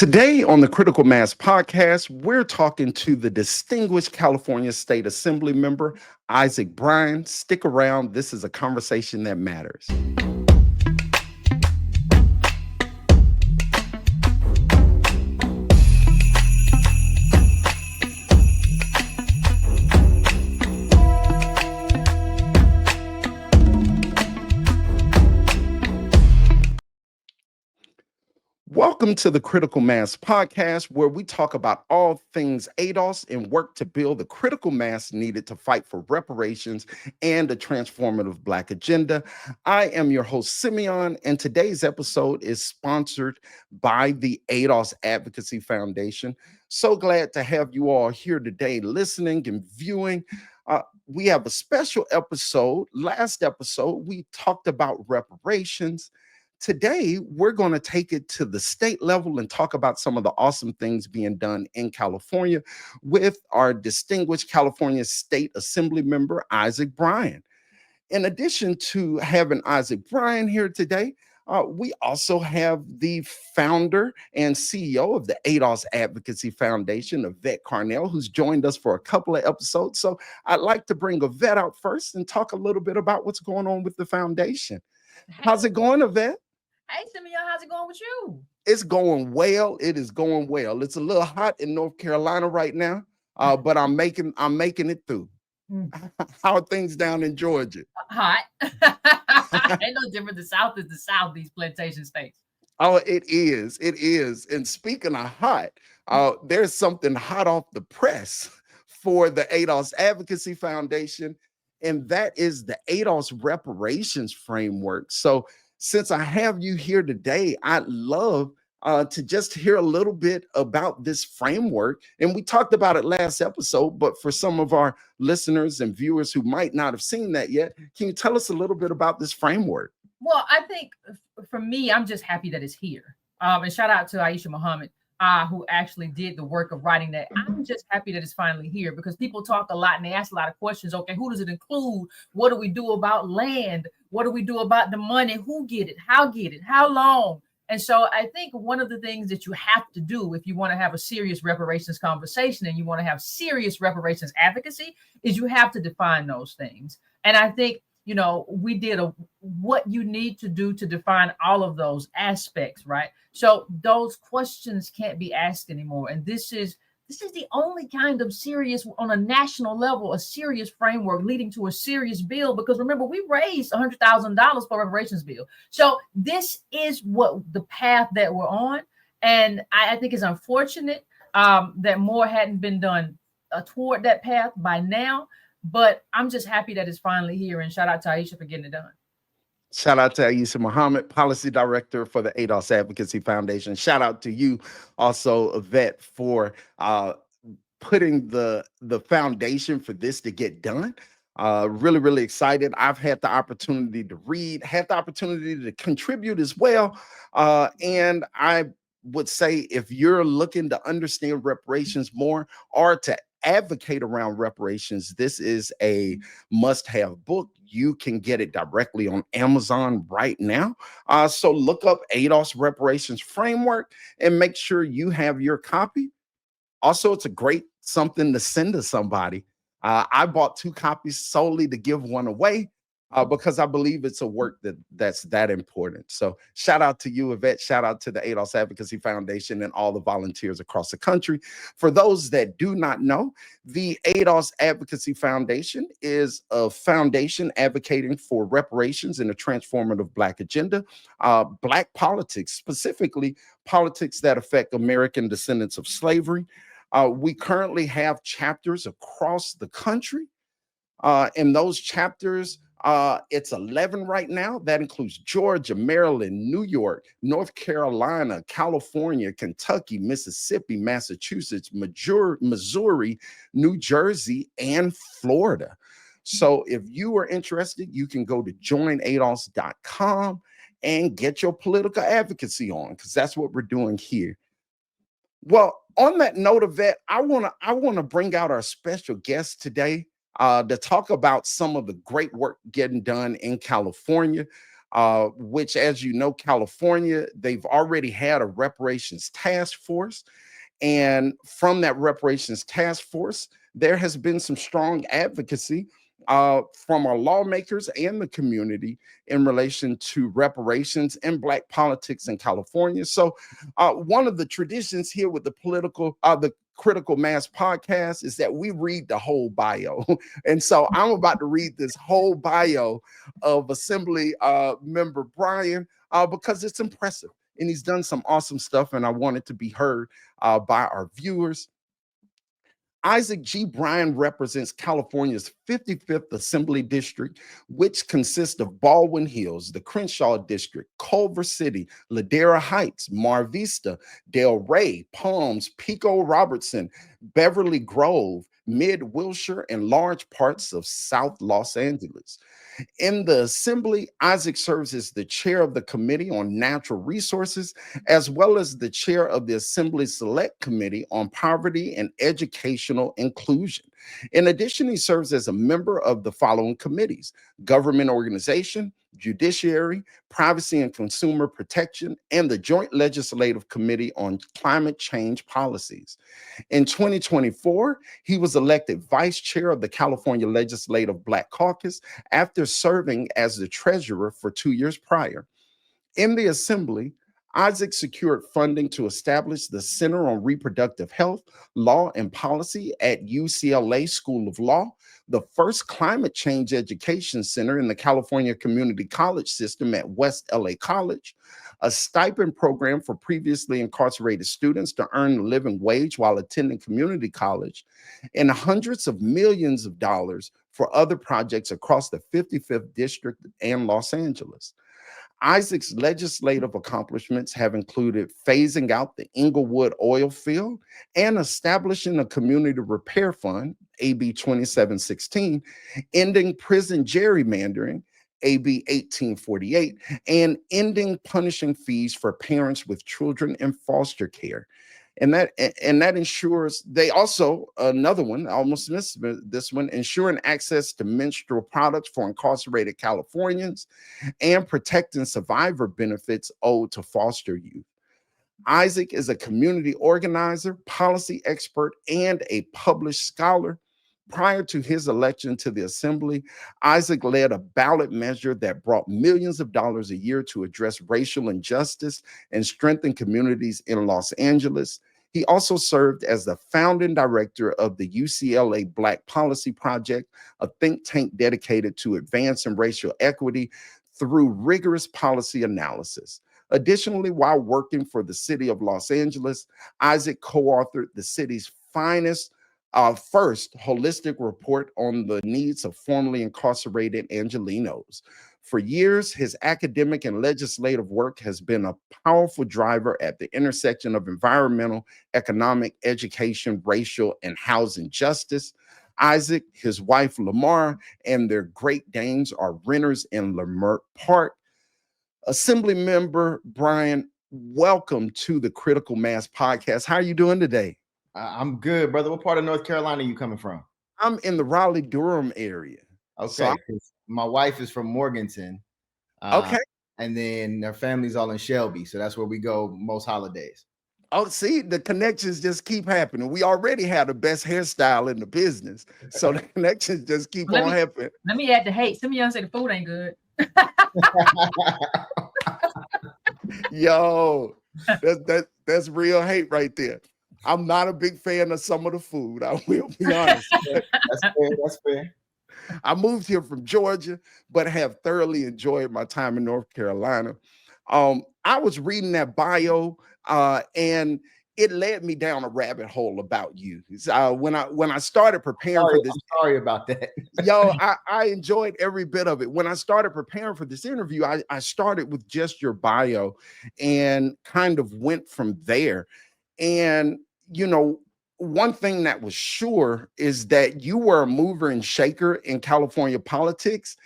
Today on the Critical Mass podcast, we're talking to the distinguished California State Assembly member, Isaac Bryan. Stick around. This is a conversation that matters. Welcome to the Critical Mass podcast, where we talk about all things ADOS and work to build the critical mass needed to fight for reparations and a transformative Black agenda. I am your host, Simeon, and today's episode is sponsored by the ADOS Advocacy Foundation. So glad to have you all here today listening and viewing. We have a special episode. Last episode, we talked about reparations. Today, we're going to take it to the state level and talk about some of the awesome things being done in California with our distinguished California State Assembly member, Isaac Bryan. In addition to having Isaac Bryan here today, we also have the founder and CEO of the ADOS Advocacy Foundation, Yvette Carnell, who's joined us for a couple of episodes. So I'd like to bring Yvette out first and talk a little bit about what's going on with the foundation. How's it going, Yvette? Hey, Simeon, how's it going with you? It's going well. It is going well. It's a little hot in North Carolina right now, but I'm making it through. How are things down in Georgia? Hot. Ain't no different. The South is the South, these plantation states. Oh, it is. It is. And speaking of hot, there's something hot off the press for the ADOS Advocacy Foundation, and that is the ADOS Reparations Framework. So since I have you here today, I'd love to just hear a little bit about this framework. And we talked about it last episode, but for some of our listeners and viewers who might not have seen that yet, can you tell us a little bit about this framework? Well, I think for me, I'm just happy that it's here. And shout out to Aisha Muhammad, who actually did the work of writing that. I'm just happy that it's finally here because people talk a lot and they ask a lot of questions. Okay, who does it include? What do we do about land? What do we do about the money? Who get it? How long? And so I think one of the things that you have to do if you want to have a serious reparations conversation and you want to have serious reparations advocacy is you have to define those things. And I think, you know, we did what you need to do to define all of those aspects, right? So those questions can't be asked anymore. And this is the only kind of serious, on a national level, a serious framework leading to a serious bill. Because remember, we raised $100,000 for a reparations bill. So this is what the path that we're on. And I think it's unfortunate that more hadn't been done toward that path by now. But I'm just happy that it's finally here. And shout out to Aisha for getting it done. Shout out to Aisha Muhammad, Policy Director for the ADOS Advocacy Foundation. Shout out to you also, Yvette, for putting the foundation for this to get done. Really, really excited. I've had the opportunity to read, had the opportunity to contribute as well. And I would say if you're looking to understand reparations more or to advocate around reparations, this is a must-have book. You can get it directly on Amazon right now. So look up ADOS Reparations Framework and make sure you have your copy. Also, it's a great something to send to somebody. I bought 2 copies solely to give one away because I believe it's a work that's that important. So shout out to you, Yvette. Shout out to the ADOS Advocacy Foundation and all the volunteers across the country. For those that do not know, the ADOS Advocacy Foundation is a foundation advocating for reparations and a transformative Black agenda, Black politics, specifically politics that affect American descendants of slavery. We currently have chapters across the country. In those chapters, it's 11 right now. That includes Georgia, Maryland, New York, North Carolina, California, Kentucky, Mississippi, Massachusetts, Missouri, New Jersey, and Florida. So if you are interested, you can go to joinados.com and get your political advocacy on, because that's what we're doing here. Well, on that note, Yvette, I want to bring out our special guest today to talk about some of the great work getting done in California. which, as you know, California, they've already had a reparations task force. And from that reparations task force, there has been some strong advocacy from our lawmakers and the community in relation to reparations and Black politics in California. So, one of the traditions here with the Critical Mass podcast is that we read the whole bio. And so I'm about to read this whole bio of Assembly member Bryan because it's impressive and he's done some awesome stuff, and I want it to be heard by our viewers. Isaac G. Bryan represents California's 55th Assembly District, which consists of Baldwin Hills, the Crenshaw District, Culver City, Ladera Heights, Mar Vista, Del Rey, Palms, Pico Robertson, Beverly Grove, Mid Wilshire, and large parts of South Los Angeles. In the Assembly, Isaac serves as the chair of the Committee on Natural Resources, as well as the chair of the Assembly Select Committee on Poverty and Educational Inclusion. In addition, he serves as a member of the following committees: Government Organization, Judiciary, Privacy and Consumer Protection, and the Joint Legislative Committee on Climate Change Policies. In 2024, he was elected vice chair of the California Legislative Black Caucus after serving as the treasurer for 2 years prior. In the Assembly, Isaac secured funding to establish the Center on Reproductive Health, Law, and Policy at UCLA School of Law, the first climate change education center in the California Community College system at West LA College, a stipend program for previously incarcerated students to earn a living wage while attending community college, and hundreds of millions of dollars for other projects across the 55th District and Los Angeles. Isaac's legislative accomplishments have included phasing out the Inglewood oil field and establishing a community repair fund, AB 2716, ending prison gerrymandering, AB 1848, and ending punishing fees for parents with children in foster care. And that ensures they also, another one, I almost missed this one, ensuring access to menstrual products for incarcerated Californians and protecting survivor benefits owed to foster youth. Isaac is a community organizer, policy expert, and a published scholar. Prior to his election to the Assembly, Isaac led a ballot measure that brought millions of dollars a year to address racial injustice and strengthen communities in Los Angeles. He also served as the founding director of the UCLA Black Policy Project, a think tank dedicated to advancing racial equity through rigorous policy analysis. Additionally, while working for the city of Los Angeles, Isaac co-authored the city's first holistic report on the needs of formerly incarcerated Angelenos. For years, his academic and legislative work has been a powerful driver at the intersection of environmental, economic, education, racial, and housing justice. Isaac, his wife Lamar, and their Great Danes are renters in Leimert Park. Assembly member Bryan, welcome to the Critical Mass podcast. How are you doing today? I'm good, brother. What part of North Carolina are you coming from? I'm in the Raleigh-Durham area. Okay, So my wife is from Morganton. Okay. And then their family's all in Shelby, so that's where we go most holidays. Oh, see, the connections just keep happening. We already have the best hairstyle in the business, so the connections just keep happening. Let me add the hate. Some of y'all say the food ain't good. Yo, that's real hate right there. I'm not a big fan of some of the food. I will be honest. That's fair. I moved here from Georgia, but have thoroughly enjoyed my time in North Carolina. I was reading that bio, and it led me down a rabbit hole about you. When I started preparing for this, I'm sorry about that. Yo, I enjoyed every bit of it. When I started preparing for this interview, I started with just your bio and kind of went from there. And one thing that was sure is that you were a mover and shaker in California politics,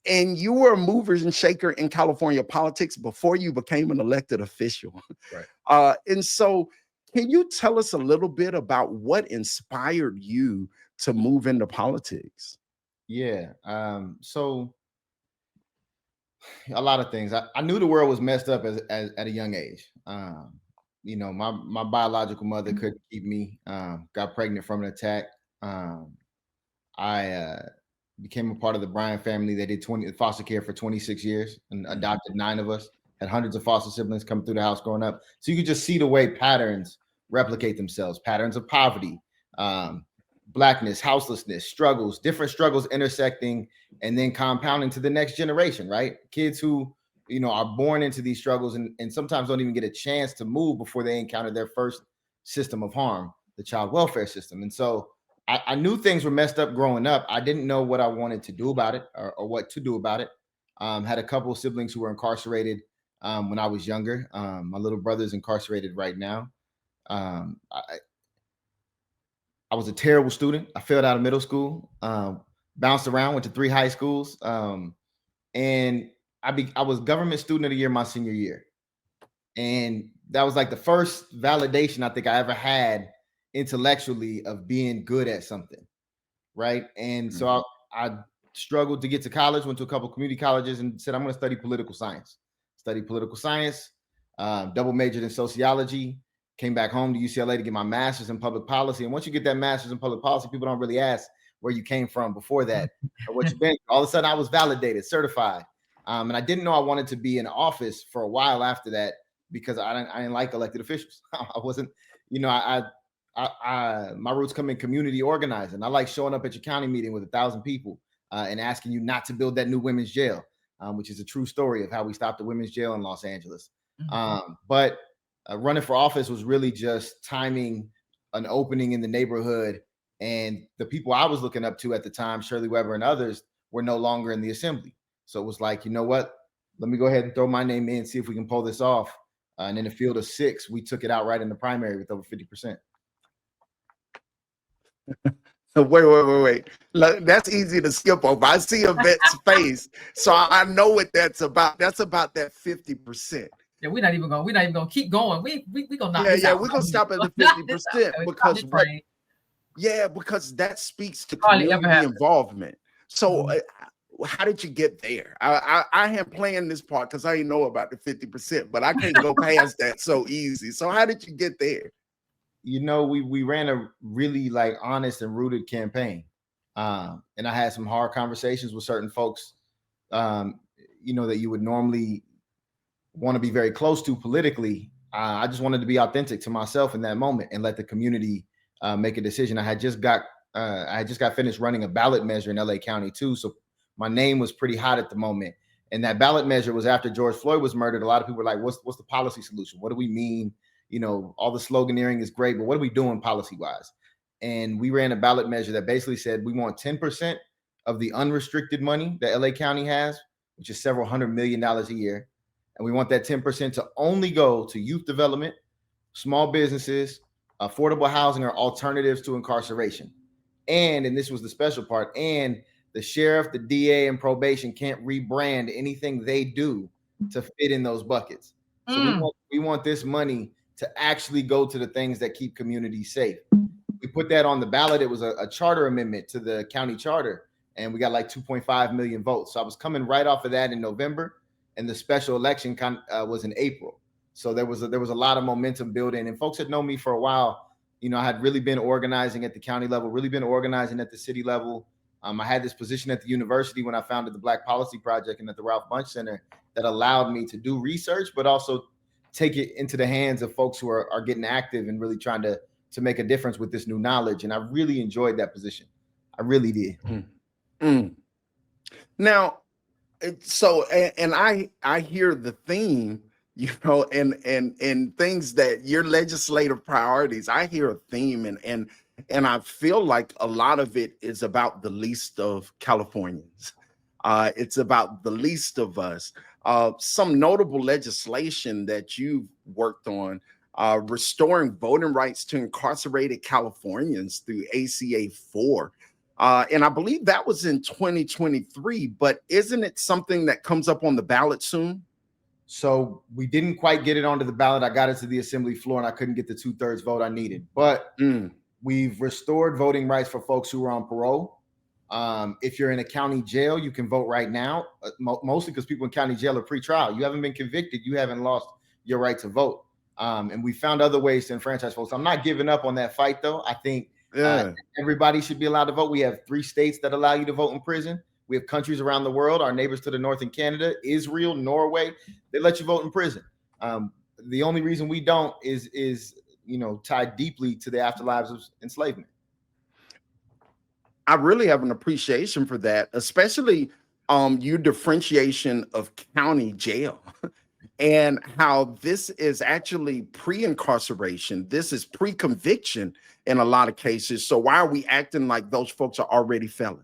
and you were a mover and shaker in California politics before you became an elected official. Right. And so can you tell us a little bit about what inspired you to move into politics? Yeah. So A lot of things. I knew the world was messed up as at a young age. My biological mother couldn't keep me. Got pregnant from an attack. I became a part of the Bryan family. They did foster care for 26 years and adopted 9 of us. Had hundreds of foster siblings come through the house growing up. So you could just see the way patterns replicate themselves, patterns of poverty, blackness, houselessness, different struggles intersecting and then compounding to the next generation, right? Kids who, are born into these struggles and sometimes don't even get a chance to move before they encounter their first system of harm, the child welfare system. And so I knew things were messed up growing up. I didn't know what I wanted to do about it or what to do about it. Had a couple of siblings who were incarcerated when I was younger. My little brother's incarcerated right now. I was a terrible student. I failed out of middle school, bounced around, went to 3 high schools, and I was government student of the year my senior year. And that was like the first validation I think I ever had intellectually of being good at something, right? And so I struggled to get to college, went to a couple of community colleges and said, I'm going to study political science. Double majored in sociology, came back home to UCLA to get my master's in public policy. And once you get that master's in public policy, people don't really ask where you came from before that or what you've been. All of a sudden I was validated, certified. And I didn't know I wanted to be in office for a while after that because I didn't like elected officials. I wasn't, my roots come in community organizing. I like showing up at your county meeting with 1,000 people and asking you not to build that new women's jail, which is a true story of how we stopped the women's jail in Los Angeles. But running for office was really just timing an opening in the neighborhood. And the people I was looking up to at the time, Shirley Weber and others, were no longer in the assembly. So it was like, you know what? Let me go ahead and throw my name in, see if we can pull this off. And in a field of 6, we took it out right in the primary with over 50%. Wait. Look, that's easy to skip over. I see Yvette's face, so I know what that's about. That's about that 50%. Yeah, we're not even gonna keep going. We gonna knock this out. We're gonna stop at the 50% because that speaks to community involvement. So how did you get there? I am playing this part because I didn't know about the 50%, but I can't go past that so easy. So how did you get there? We ran a really honest and rooted campaign. And I had some hard conversations with certain folks, that you would normally want to be very close to politically. I just wanted to be authentic to myself in that moment and let the community make a decision. I had just got finished running a ballot measure in LA County too. So my name was pretty hot at the moment. And that ballot measure was after George Floyd was murdered. A lot of people were like, what's the policy solution? What do we mean? All the sloganeering is great, but what are we doing policy-wise? And we ran a ballot measure that basically said we want 10% of the unrestricted money that LA County has, which is several $100 million a year. And we want that 10% to only go to youth development, small businesses, affordable housing, or alternatives to incarceration. And this was the special part, and the sheriff, the DA, and probation can't rebrand anything they do to fit in those buckets. So we want this money to actually go to the things that keep communities safe. We put that on the ballot. It was a charter amendment to the county charter, and we got 2.5 million votes. So I was coming right off of that in November, and the special election was in April. So there was a lot of momentum building, and folks had known me for a while. I had really been organizing at the county level, really been organizing at the city level. I had this position at the university when I founded the Black Policy Project and at the Ralph Bunche Center that allowed me to do research, but also take it into the hands of folks who are getting active and really trying to make a difference with this new knowledge. And I really enjoyed that position. I really did. Now, so, and I hear the theme, and things that your legislative priorities, I hear a theme and I feel like a lot of it is about the least of Californians. It's about the least of us. Some notable legislation that you've worked on, restoring voting rights to incarcerated Californians through ACA 4. And I believe that was in 2023, but isn't it something that comes up on the ballot soon? So we didn't quite get it onto the ballot. I got it to the assembly floor and I couldn't get the 2/3 vote I needed, but we've restored voting rights for folks who were on parole. If you're in a county jail, you can vote right now, mostly because people in county jail are pre-trial. You haven't been convicted. You haven't lost your right to vote. And we found other ways to enfranchise folks. I'm not giving up on that fight, though. I think everybody should be allowed to vote. We have 3 states that allow you to vote in prison. We have countries around the world, our neighbors to the north in Canada, Israel, Norway, they let you vote in prison. The only reason we don't is tied deeply to the afterlives of enslavement. I really have an appreciation for that, especially your differentiation of county jail and how this is actually pre-incarceration. This is pre-conviction in a lot of cases. So why are we acting like those folks are already felons?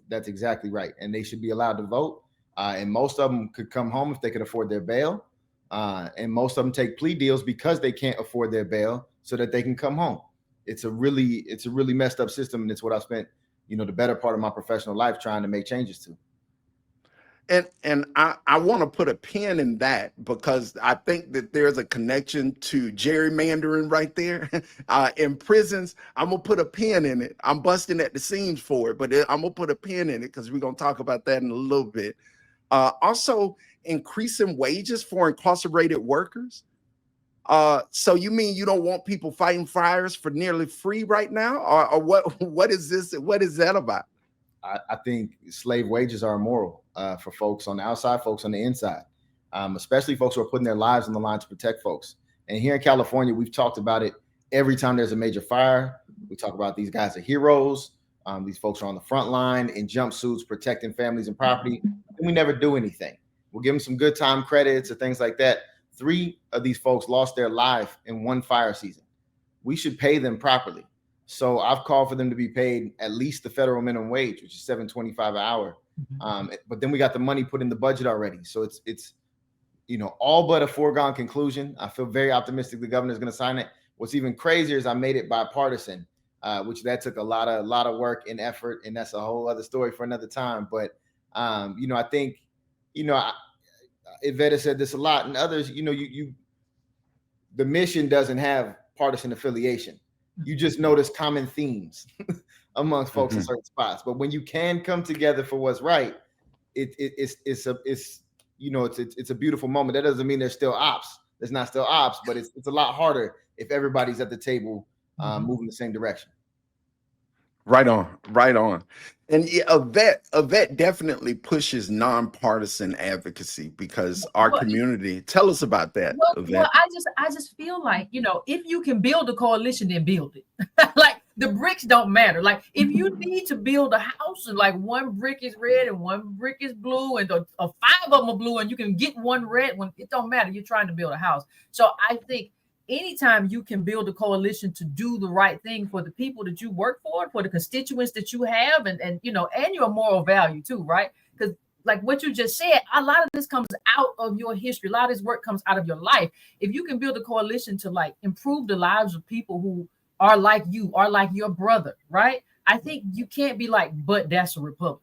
That's exactly right. And they should be allowed to vote. And most of them could come home if they could afford their bail. And most of them take plea deals because they can't afford their bail so that they can come home. It's a really messed up system. And it's what I spent, the better part of my professional life trying to make changes to. And I want to put a pin in that because I think that there's a connection to gerrymandering right there. In prisons, I'm going to put a pin in it. I'm busting at the seams for it, but I'm going to put a pin in it because we're going to talk about that in a little bit. Also, increasing wages for incarcerated workers. So you mean you don't want people fighting fires for nearly free right now? Or what is this? What is that about? I think slave wages are immoral for folks on the outside, folks on the inside, especially folks who are putting their lives on the line to protect folks. And here in California, we've talked about it every time there's a major fire. We talk about these guys are heroes. These folks are on the front line in jumpsuits, protecting families and property. And we never do anything. We'll give them some good time credits or things like that. 3 of these folks lost their life in one fire season. We should pay them properly. So I've called for them to be paid at least the federal minimum wage, which is $7.25 an hour. But then we got the money put in the budget already. So it's all but a foregone conclusion. I feel very optimistic the governor is going to sign it. What's even crazier is I made it bipartisan, which that took a lot of work and effort. And that's a whole other story for another time. But, I think, Yvette said this a lot and others, the mission doesn't have partisan affiliation. You just notice common themes amongst folks in certain spots. But when you can come together for what's right, it's a beautiful moment. That doesn't mean there's still ops. There's not still ops, but it's a lot harder if everybody's at the table moving the same direction. Right on. And yeah, Yvette definitely pushes nonpartisan advocacy because our community. Tell us about that. Well, I just feel like, if you can build a coalition, then build it. Like the bricks don't matter. Like if you need to build a house and like one brick is red and one brick is blue and 5 of them are blue and you can get one red one, it don't matter. You're trying to build a house. So I think anytime you can build a coalition to do the right thing for the people that you work for the constituents that you have, and your moral value too, right? Because like what you just said, a lot of this comes out of your history. A lot of this work comes out of your life. If you can build a coalition to like improve the lives of people who are like you, are like your brother, right? I think you can't be like, but that's a Republican.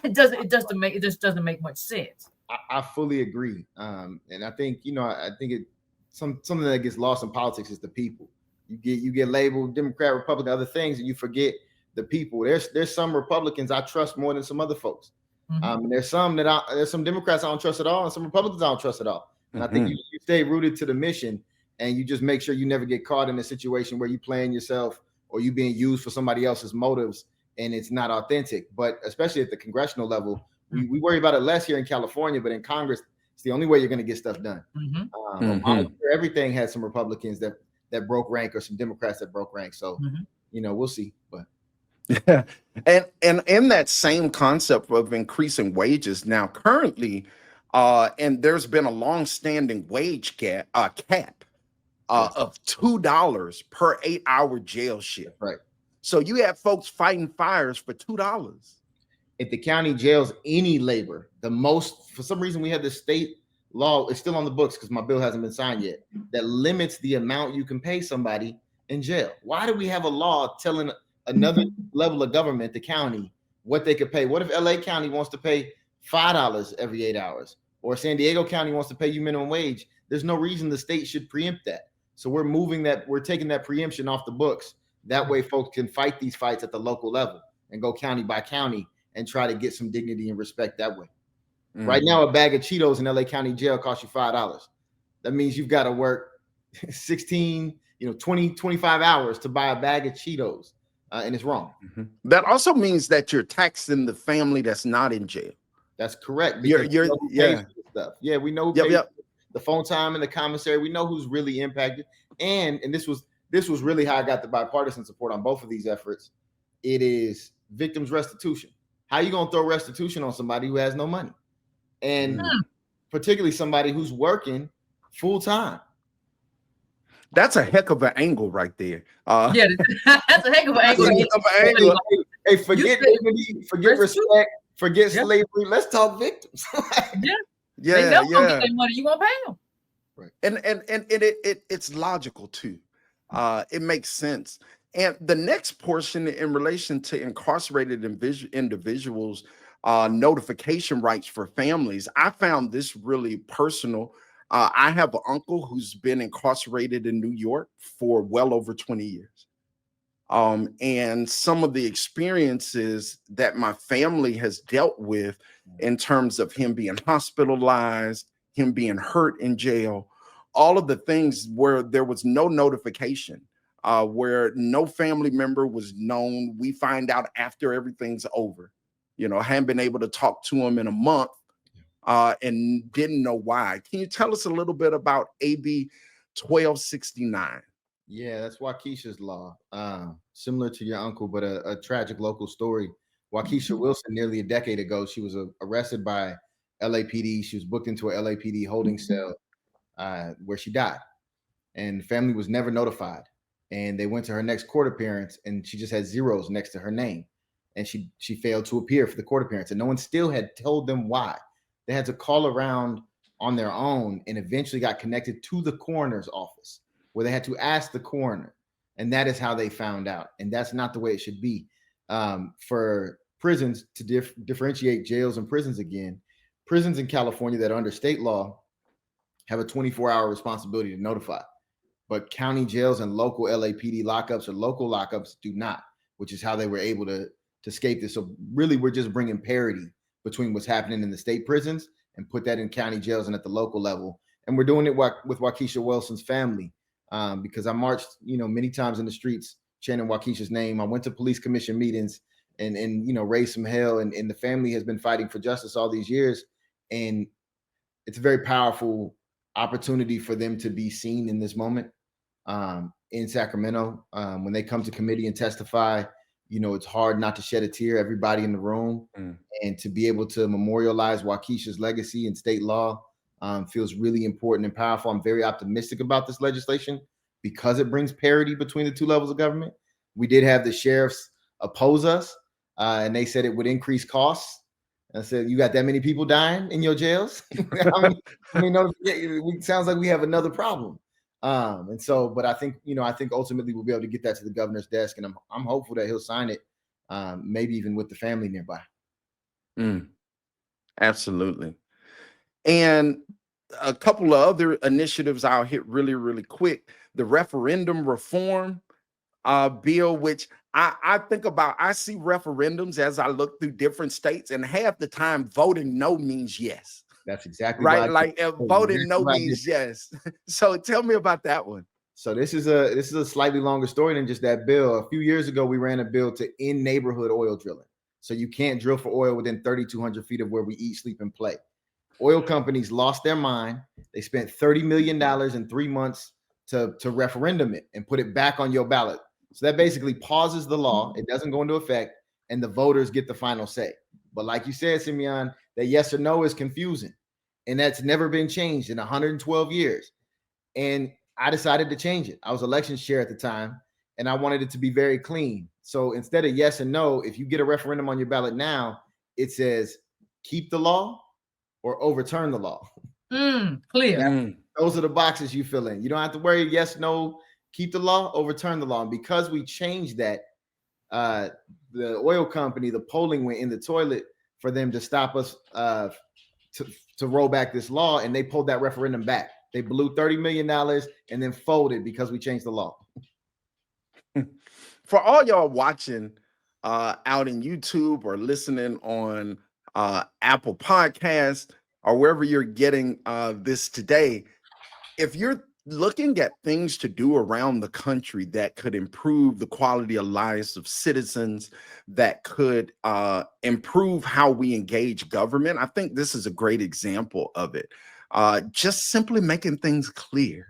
It just doesn't make much sense. I fully agree. And I think, I think it. Something that gets lost in politics is the people. You get labeled Democrat, Republican, other things, and you forget the people. There's some Republicans I trust more than some other folks. And there's some Democrats I don't trust at all, and some Republicans I don't trust at all. And I think you stay rooted to the mission, and you just make sure you never get caught in a situation where you playing yourself or you being used for somebody else's motives, and it's not authentic. But especially at the congressional level, we worry about it less here in California, but in Congress, it's the only way you're going to get stuff done. Everything had some Republicans that broke rank or some Democrats that broke rank. So, we'll see. But yeah, and in that same concept of increasing wages now, currently, and there's been a long-standing wage cap of $2 per 8-hour jail shift. Right. So you have folks fighting fires for $2. At the county jails, any labor, for some reason we have this state law, it's still on the books because my bill hasn't been signed yet, that limits the amount you can pay somebody in jail. Why do we have a law telling another level of government, the county, what they could pay? What if LA County wants to pay $5 every 8 hours, or San Diego County wants to pay you minimum wage? There's no reason the state should preempt that. So we're taking that preemption off the books. That way folks can fight these fights at the local level. and go county by county and try to get some dignity and respect that way. Mm. Right now, a bag of Cheetos in LA County jail costs you $5. That means you've got to work 16, 20, 25 hours to buy a bag of Cheetos. And it's wrong. Mm-hmm. That also means that you're taxing the family that's not in jail. That's correct. You're Yeah. Stuff. Yeah, we know who yep. the phone time in the commissary. We know who's really impacted. And this was really how I got the bipartisan support on both of these efforts. It is victims restitution. How you gonna throw restitution on somebody who has no money? And particularly somebody who's working full time. That's a heck of an angle right there. Yeah, that's a heck of an angle. Hey, forget dignity, forget respect, forget slavery. Let's talk victims. They know gonna get their money. You gonna pay them. Right. And it's logical too. It makes sense. And the next portion in relation to incarcerated individuals, notification rights for families, I found this really personal. I have an uncle who's been incarcerated in New York for well over 20 years. And some of the experiences that my family has dealt with in terms of him being hospitalized, him being hurt in jail, all of the things where there was no notification, where no family member was known. We find out after everything's over. I haven't been able to talk to him in a month. And didn't know why. Can you tell us a little bit about AB 1269? Yeah, that's Waukesha's law. Similar to your uncle, but a tragic local story. Waukesha Wilson, nearly a decade ago, she was arrested by LAPD. She was booked into a LAPD holding cell where she died. And the family was never notified. And they went to her next court appearance, and she just had zeros next to her name. And she failed to appear for the court appearance. And no one still had told them why. They had to call around on their own and eventually got connected to the coroner's office where they had to ask the coroner. And that is how they found out. And that's not the way it should be. For prisons to differentiate jails and prisons again, prisons in California that are under state law have a 24-hour responsibility to notify. But county jails and local LAPD lockups or local lockups do not, which is how they were able to escape this. So really, we're just bringing parity between what's happening in the state prisons and put that in county jails and at the local level. And we're doing it with Waukesha Wilson's family because I marched, many times in the streets chanting Waukesha's name. I went to police commission meetings and raised some hell. And the family has been fighting for justice all these years. And it's a very powerful opportunity for them to be seen in this moment in Sacramento. When they come to committee and testify, it's hard not to shed a tear, everybody in the room. And to be able to memorialize Waukesha's legacy in state law feels really important and powerful. I'm very optimistic about this legislation because it brings parity between the two levels of government. We did have the sheriffs oppose us, and they said it would increase costs. I said, you got that many people dying in your jails? It sounds like we have another problem. But I think ultimately we'll be able to get that to the governor's desk, and I'm hopeful that he'll sign it, maybe even with the family nearby. Absolutely. And a couple of other initiatives I'll hit really, really quick. The referendum reform bill, which I think about, I see referendums as I look through different states, and half the time voting no means yes. That's exactly right. Like voting no means yes. So tell me about that one. So this is a slightly longer story than just that bill. A few years ago, we ran a bill to end neighborhood oil drilling. So you can't drill for oil within 3,200 feet of where we eat, sleep, and play. Oil companies lost their mind. They spent $30 million in 3 months to referendum it and put it back on your ballot. So that basically pauses the law. It doesn't go into effect, and the voters get the final say. But like you said, Simeon, that yes or no is confusing. And that's never been changed in 112 years. And I decided to change it. I was elections chair at the time, and I wanted it to be very clean. So instead of yes and no, if you get a referendum on your ballot now, it says keep the law or overturn the law. Clear. Those are the boxes you fill in. You don't have to worry yes, no, keep the law, overturn the law. And because we changed that, the oil company, the polling went in the toilet for them to stop us to roll back this law, and they pulled that referendum back. They blew $30 million and then folded because we changed the law. For all y'all watching, out in YouTube or listening on Apple Podcasts or wherever you're getting this today, if you're looking at things to do around the country that could improve the quality of lives of citizens, that could improve how we engage government, I think this is a great example of it. Just simply making things clear.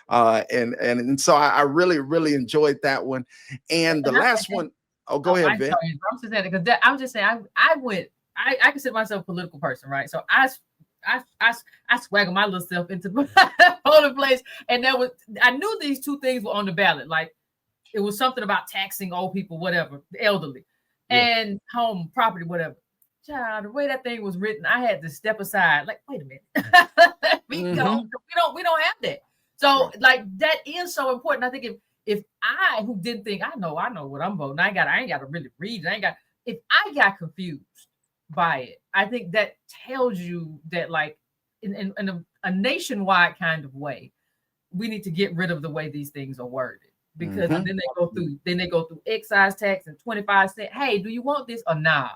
And so I really enjoyed that one. And the last one, oh, go ahead, Vic. I'm just saying because I'm just saying I consider myself a political person, right? So I swagger my little self into the polling place, and I knew these two things were on the ballot. Like it was something about taxing old people, whatever, the elderly, and home property, whatever. Child, the way that thing was written, I had to step aside. Like, wait a minute, we don't have that. So like that is so important. I think if I, who didn't think I know what I'm voting, I ain't got to really read it. If I got confused by it, I think that tells you that like in a nationwide kind of way, we need to get rid of the way these things are worded, because then they go through excise tax and 25 cents. Hey, do you want this or nah?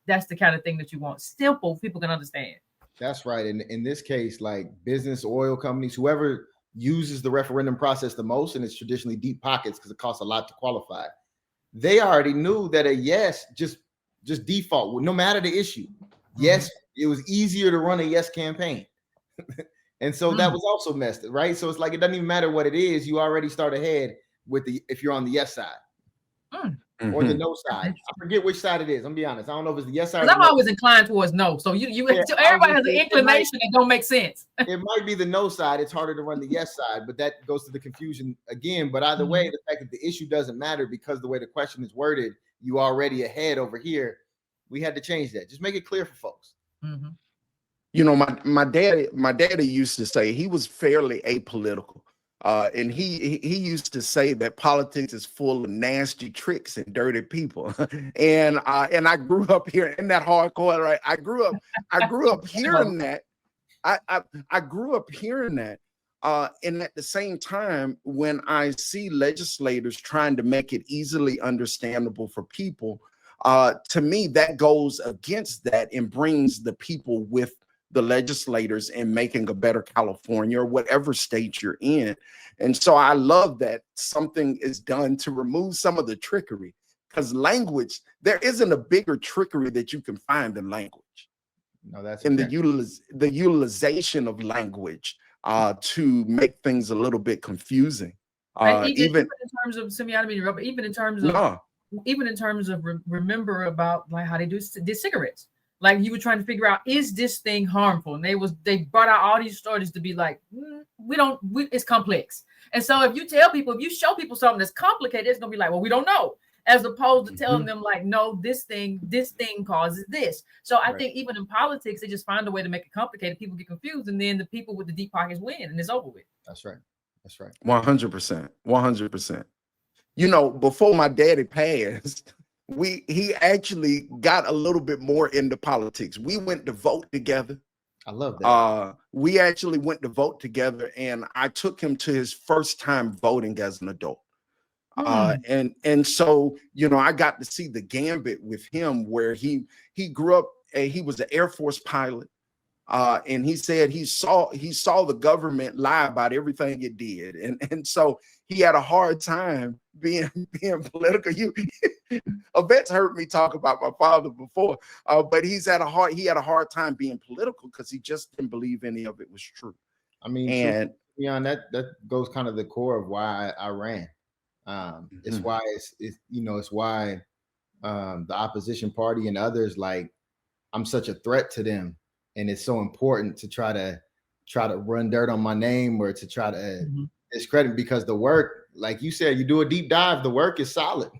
That's the kind of thing that you want. Simple, people can understand. That's right. And in this case, like business, oil companies, whoever uses the referendum process the most, and it's traditionally deep pockets because it costs a lot to qualify, they already knew that a yes just default, no matter the issue. Yes, it was easier to run a yes campaign. And so that was also messed, right? So it's like, it doesn't even matter what it is. You already start ahead with if you're on the yes side or the no side. I forget which side it is. I'm gonna be honest. I don't know if it's the yes side. I'm always inclined towards no. So so everybody has an inclination that don't make sense. It might be the no side. It's harder to run the yes side, but that goes to the confusion again. But either way, the fact that the issue doesn't matter because the way the question is worded, you already ahead over here. We had to change that. Just make it clear for folks. You know, my daddy used to say he was fairly apolitical. And he used to say that politics is full of nasty tricks and dirty people. And I grew up here in that hardcore, right? I grew up hearing that. I grew up hearing that. And at the same time, when I see legislators trying to make it easily understandable for people, to me, that goes against that and brings the people with the legislators in making a better California or whatever state you're in. And so I love that something is done to remove some of the trickery, because language, there isn't a bigger trickery that you can find in language. No, that's in the utilization of language to make things a little bit confusing. Even in terms of even in terms of remember about like how they do cigarettes. Like you were trying to figure out, is this thing harmful? And they brought out all these stories to be like, it's complex. And so if you show people something that's complicated, it's gonna be like, well, we don't know. As opposed to telling them like, no, this thing causes this. So I think even in politics, they just find a way to make it complicated. People get confused, and then the people with the deep pockets win, and it's over with. That's right. 100%. You know, before my daddy passed, he actually got a little bit more into politics. We went to vote together. I love that. We actually went to vote together, and I took him to his first time voting as an adult. And so, you know, I got to see the gambit with him, where he grew up, he was an Air Force pilot. And he said he saw the government lie about everything it did. And so he had a hard time being political. Yvette's heard me talk about my father before, but he had a hard time being political because he just didn't believe any of it was true. I mean, and beyond that goes kind of the core of why I ran. It's why it's why the opposition party and others, like, I'm such a threat to them. And it's so important to try to run dirt on my name or to try to discredit, because the work, like you said, you do a deep dive, the work is solid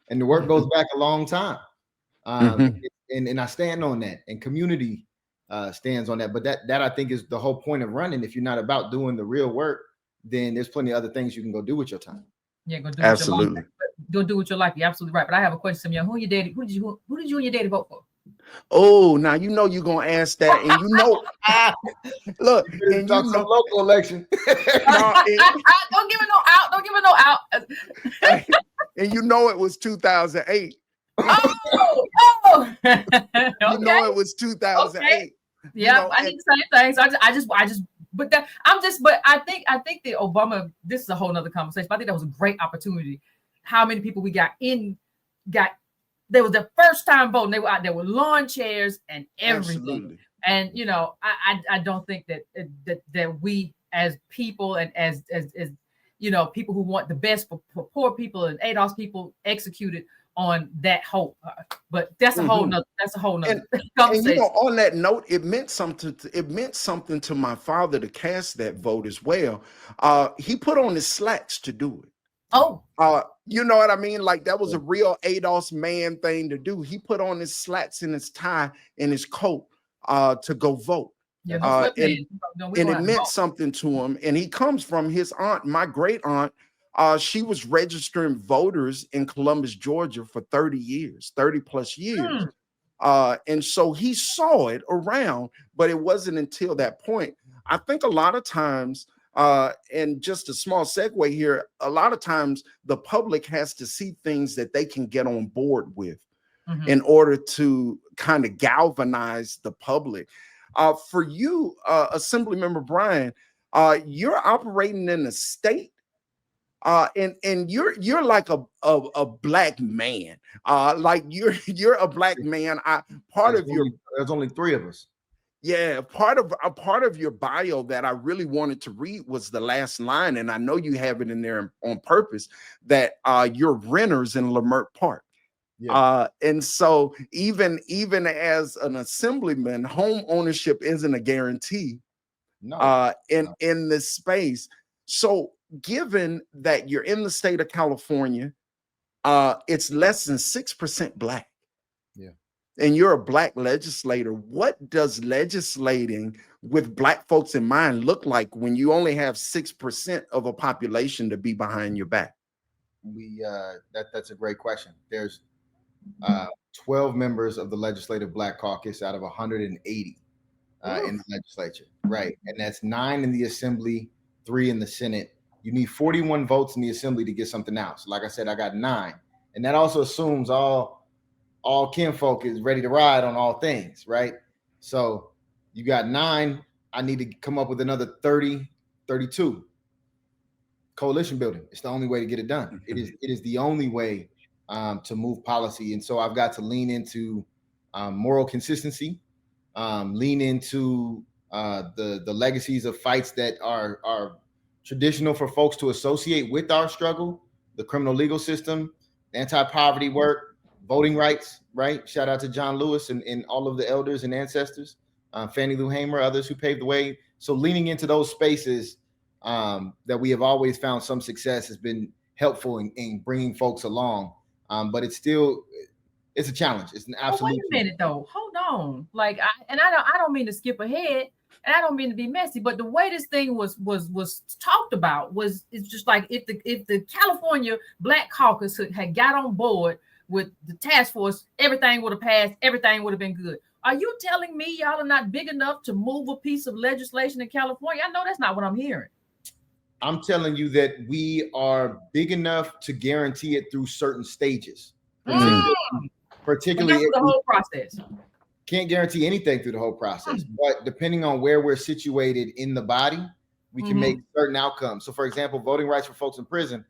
and the work goes back a long time. And I stand on that, and community stands on that. But that I think is the whole point of running. If you're not about doing the real work, then there's plenty of other things you can go do with your time. Yeah, go do absolutely. Go do what you like. You're absolutely right. But I have a question, Samia. Who did you and your daddy vote for? Oh, now you know you're gonna ask that, and you know, look, and you know, some local election. Don't give it no out. And you know it was 2008. Oh, okay. You know, it was 2008. Okay. You Yeah, know, I did the same thing. So I just, but that but I think the Obama. This is a whole nother conversation. But I think that was a great opportunity. How many people we got? They was the first time voting. They were out there with lawn chairs and everything. absolutely. And you know, I don't think that we as people and as you know, people who want the best for poor people and ADOS people executed on that hope. But that's a whole nother conversation. And you know, on that note, it meant something. It meant something to my father to cast that vote as well. He put on his slacks to do it. Oh, you know what I mean? Like that was a real ADOS man thing to do. He put on his slacks and his tie and his coat to go vote. yeah, And it meant something to him. And he comes from his aunt, my great aunt. She was registering voters in Columbus, Georgia for 30 years, 30 plus years. And so he saw it around, but it wasn't until that point. I think a lot of times, and just a small segue here, a lot of times the public has to see things that they can get on board with in order to kind of galvanize the public. For you, Assemblymember Bryan, you're operating in a state, and you're like a black man. Like you're a black man. There's only three of us. Yeah, part of your bio that I really wanted to read was the last line, and I know you have it in there on purpose, that you're renters in Lamert Park. Yeah. And so even as an assemblyman, home ownership isn't a guarantee in this space. So given that you're in the state of California, it's less than 6% Black. Yeah. And you're a Black legislator. What does legislating with Black folks in mind look like when you only have 6% of a population to be behind your back? That's a great question. There's 12 members of the Legislative Black Caucus out of 180 in the legislature, right? And that's 9 in the Assembly, 3 in the Senate. You need 41 votes in the Assembly to get something out. So like I said, I got 9. And that also assumes all kinfolk is ready to ride on all things, right? So you got 9. I need to come up with another 30, 32. Coalition building. It's the only way to get it done. It is the only way to move policy. And so I've got to lean into moral consistency, lean into the legacies of fights that are traditional for folks to associate with our struggle, the criminal legal system, anti-poverty work, voting rights, right? Shout out to John Lewis and all of the elders and ancestors, Fannie Lou Hamer, others who paved the way. So leaning into those spaces that we have always found some success has been helpful in bringing folks along. But it's a challenge. It's an absolute. Wait a minute though. Hold on. Like I don't mean to skip ahead, and I don't mean to be messy, but the way this thing was talked about it's just like if the California Black Caucus had got on board with the task force, everything would have passed, everything would have been good. Are you telling me y'all are not big enough to move a piece of legislation in California? I know that's not what I'm hearing. I'm telling you that we are big enough to guarantee it through certain stages. Particularly through the whole process. Can't guarantee anything through the whole process, but depending on where we're situated in the body, we can make certain outcomes. So for example, voting rights for folks in prison,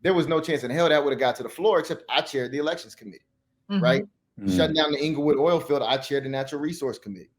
there was no chance in hell that would have got to the floor, except I chaired the elections committee, right? Shutting down the Inglewood oil field, I chaired the natural resource committee.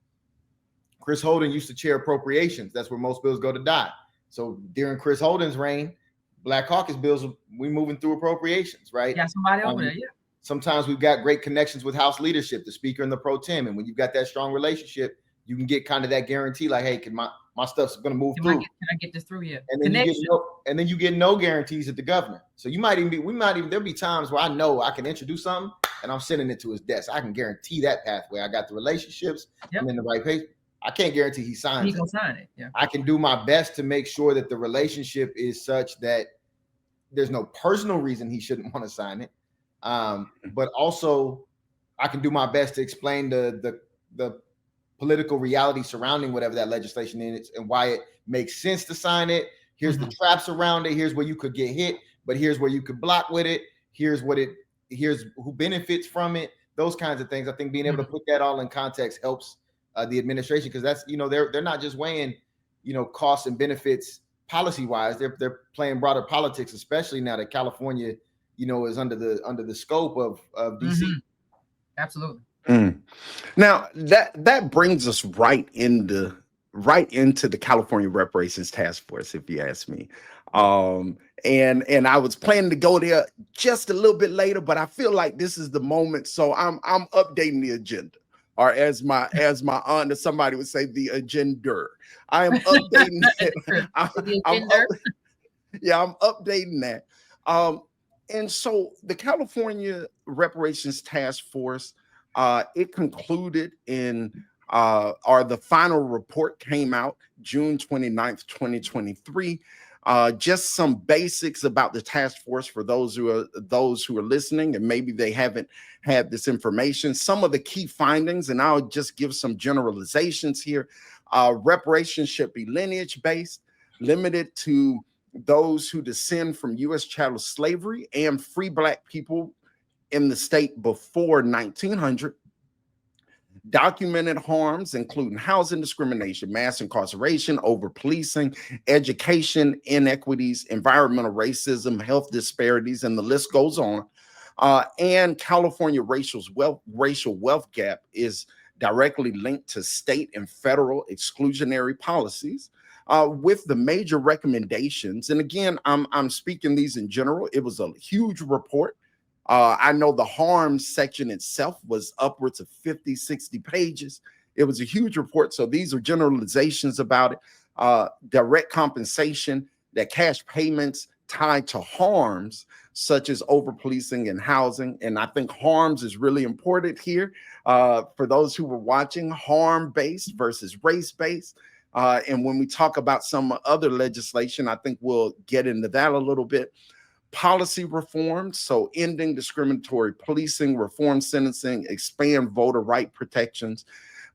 Chris Holden used to chair appropriations. That's where most bills go to die. So during Chris Holden's reign, Black Caucus bills, we moving through appropriations, right? Yeah, somebody over there, yeah. Sometimes we've got great connections with House leadership, the Speaker and the Pro Tem. And when you've got that strong relationship, you can get kind of that guarantee, like, hey, can my stuff's going to move through? Can I get this through here? And then you get no guarantees at the governor. So there'll be times where I know I can introduce something and I'm sending it to his desk. I can guarantee that pathway. I got the relationships. I'm in the right place. I can't guarantee he signs it. He's gonna sign it. Yeah. I can do my best to make sure that the relationship is such that there's no personal reason he shouldn't want to sign it. But also I can do my best to explain the political reality surrounding whatever that legislation is and why it makes sense to sign it. Here's the traps around it. Here's where you could get hit, but here's where you could block with it. Here's what it here's who benefits from it, those kinds of things. I think being able to put that all in context helps the administration, because that's, they're not just weighing, costs and benefits policy wise. They're playing broader politics, especially now that California, is under the scope of DC. Absolutely. Now that brings us right into the California Reparations Task Force, if you ask me. And I was planning to go there just a little bit later, but I feel like this is the moment, so I'm updating the agenda, or as my aunt or somebody would say, the agenda. I am updating it. I'm updating that. And so the California Reparations Task Force, it concluded or the final report came out June 29th, 2023. Just some basics about the task force for those who are listening and maybe they haven't had this information. Some of the key findings, and I'll just give some generalizations here. Reparations should be lineage-based, limited to those who descend from U.S. chattel slavery and free Black people in the state before 1900. Documented harms, including housing discrimination, mass incarceration, over-policing, education inequities, environmental racism, health disparities, and the list goes on. And California racial wealth gap is directly linked to state and federal exclusionary policies, with the major recommendations. And again, I'm speaking these in general. It was a huge report. I know the harms section itself was upwards of 50, 60 pages. It was a huge report. So these are generalizations about it. Direct compensation, that cash payments tied to harms such as over-policing and housing. And I think harms is really important here. For those who were watching, harm-based versus race-based. And when we talk about some other legislation, I think we'll get into that a little bit. Policy reform, so ending discriminatory policing, reform sentencing, expand voter right protections,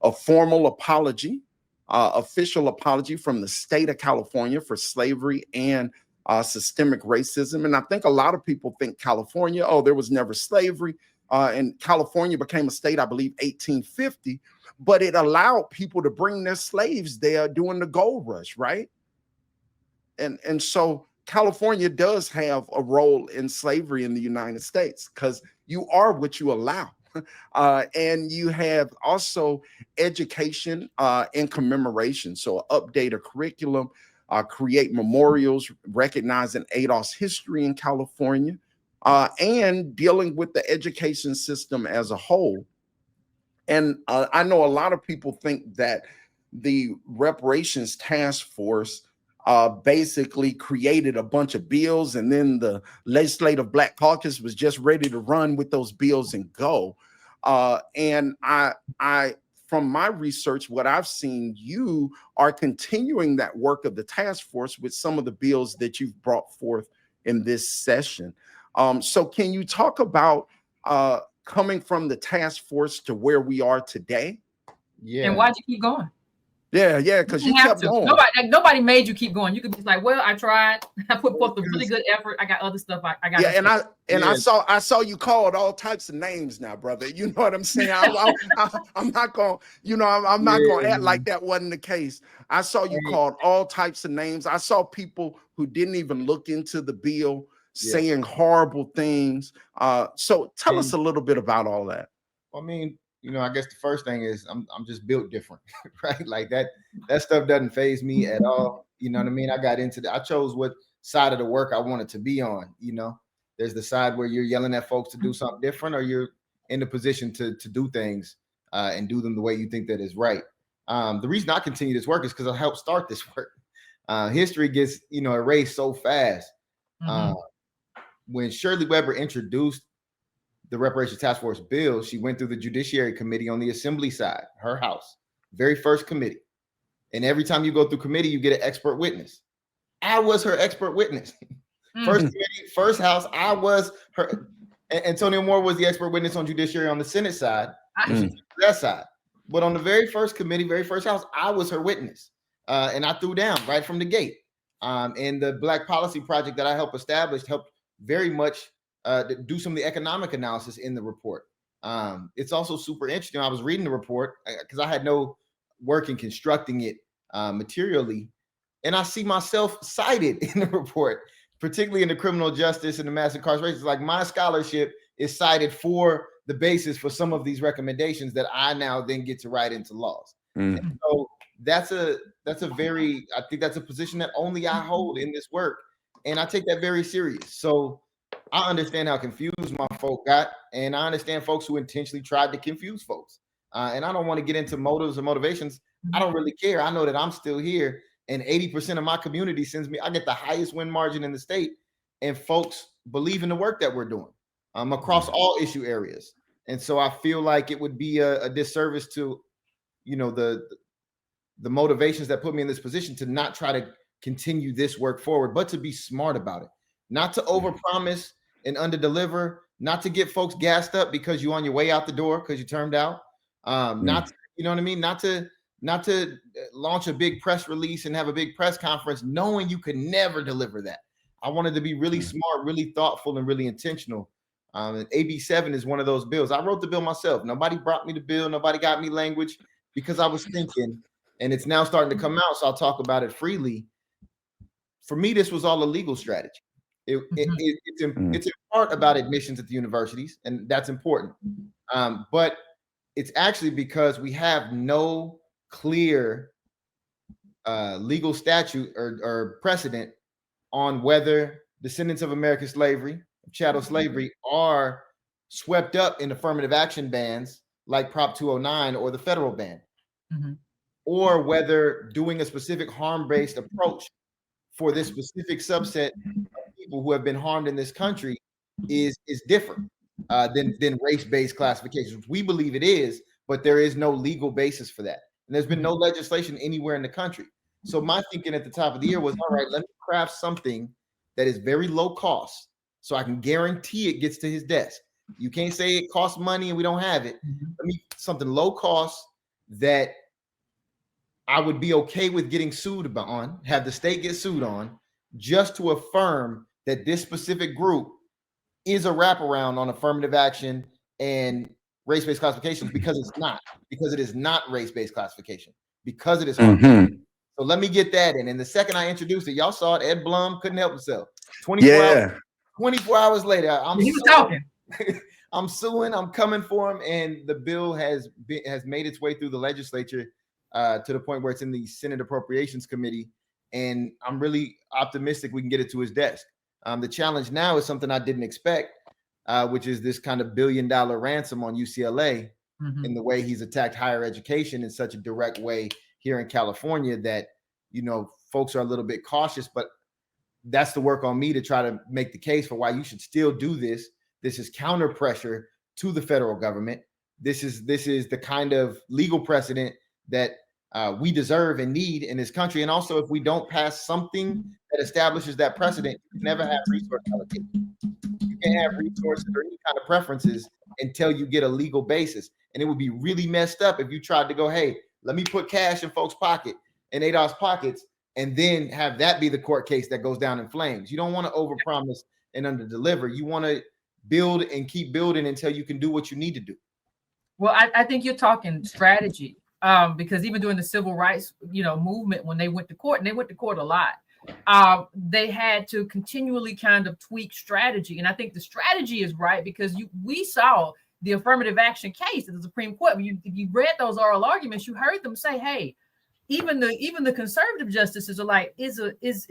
a formal apology, official apology from the state of California for slavery and systemic racism. And I think a lot of people think California, there was never slavery. And California became a state, I believe, 1850, but it allowed people to bring their slaves there during the gold rush, right? And so California does have a role in slavery in the United States, because you are what you allow. And you have also education and commemoration. So update a curriculum, create memorials recognizing ADOS history in California, and dealing with the education system as a whole. And I know a lot of people think that the Reparations Task Force basically created a bunch of bills, and then the Legislative Black Caucus was just ready to run with those bills and go. And I, from my research, what I've seen, you are continuing that work of the task force with some of the bills that you've brought forth in this session. So can you talk about coming from the task force to where we are today? Yeah. And why'd you keep going? Yeah, because you kept going. Nobody made you keep going. You could be like, well, I tried. I put forth a really good effort. I got other stuff. I got. Yeah, I saw you called all types of names now, brother. You know what I'm saying? I'm not gonna, I'm not gonna act like that wasn't the case. I saw you called all types of names. I saw people who didn't even look into the bill saying horrible things. So tell us a little bit about all that. I mean, I guess the first thing is I'm just built different, right? Like that stuff doesn't faze me at all. You know what I mean? I got into I chose what side of the work I wanted to be on. There's the side where you're yelling at folks to do something different, or you're in the position to do things and do them the way you think that is right. The reason I continue this work is because I helped start this work. History gets, erased so fast. When Shirley Weber introduced the Reparations Task Force bill, she went through the Judiciary Committee on the Assembly side, her house, very first committee. And every time you go through committee, you get an expert witness. I was her expert witness. First committee, first house, I was her. Antonio Moore was the expert witness on Judiciary on the Senate side, that side. But on the very first committee, very first house, I was her witness. And I threw down right from the gate. And the Black Policy Project that I helped establish helped very much do some of the economic analysis in the report. It's also super interesting. I was reading the report because I had no work in constructing it materially, and I see myself cited in the report, particularly in the criminal justice and the mass incarceration. It's like my scholarship is cited for the basis for some of these recommendations that I now then get to write into laws. And so that's a very, I think that's a position that only I hold in this work, and I take that very serious. So I understand how confused my folk got, and I understand folks who intentionally tried to confuse folks. And I don't want to get into motives or motivations. I don't really care. I know that I'm still here, and 80% of my community sends me. I get the highest win margin in the state, and folks believe in the work that we're doing across all issue areas. And so I feel like it would be a disservice to, the motivations that put me in this position to not try to continue this work forward, but to be smart about it, not to overpromise and underdeliver, not to get folks gassed up because you're on your way out the door because you turned out, not to, you know what I mean, not to launch a big press release and have a big press conference knowing you could never deliver that. I wanted to be really smart, really thoughtful, and really intentional. And AB 7 is one of those bills. I wrote the bill myself. Nobody brought me the bill. Nobody got me language because I was thinking, and it's now starting to come out, so I'll talk about it freely. For me, this was all a legal strategy. It's in part about admissions at the universities, and that's important. But it's actually because we have no clear legal statute or precedent on whether descendants of American slavery, chattel slavery, are swept up in affirmative action bans like Prop 209 or the federal ban, or whether doing a specific harm-based approach for this specific subset of people who have been harmed in this country is different than race-based classifications. We believe it is, but there is no legal basis for that. And there's been no legislation anywhere in the country. So my thinking at the top of the year was, all right, let me craft something that is very low cost so I can guarantee it gets to his desk. You can't say it costs money and we don't have it. Let me something low cost that I would be okay with getting sued on, have the state get sued on, just to affirm that this specific group is a wraparound on affirmative action and race-based classifications, because it is not race-based classification, because it is harm. So let me get that in. And the second I introduced it, y'all saw it, Ed Blum couldn't help himself. 24 hours later, I'm suing, I'm coming for him, and the bill has made its way through the legislature to the point where it's in the Senate Appropriations Committee, and I'm really optimistic we can get it to his desk. The challenge now is something I didn't expect, which is this kind of $1 billion ransom on UCLA in the way he's attacked higher education in such a direct way here in California that, folks are a little bit cautious, but that's the work on me to try to make the case for why you should still do this. This is counter pressure to the federal government. This is the kind of legal precedent that we deserve and need in this country. And also, if we don't pass something that establishes that precedent, you can never have resource allocation. You can't have resources or any kind of preferences until you get a legal basis. And it would be really messed up if you tried to go, hey, let me put cash in folks' pocket, in ADOS pockets, and then have that be the court case that goes down in flames. You don't want to overpromise and underdeliver. You want to build and keep building until you can do what you need to do. Well, I think you're talking strategy, because even during the civil rights, movement, when they went to court, and they went to court a lot, they had to continually kind of tweak strategy. And I think the strategy is right, because we saw the affirmative action case at the Supreme Court. If you read those oral arguments, you heard them say, hey, even the conservative justices are like, is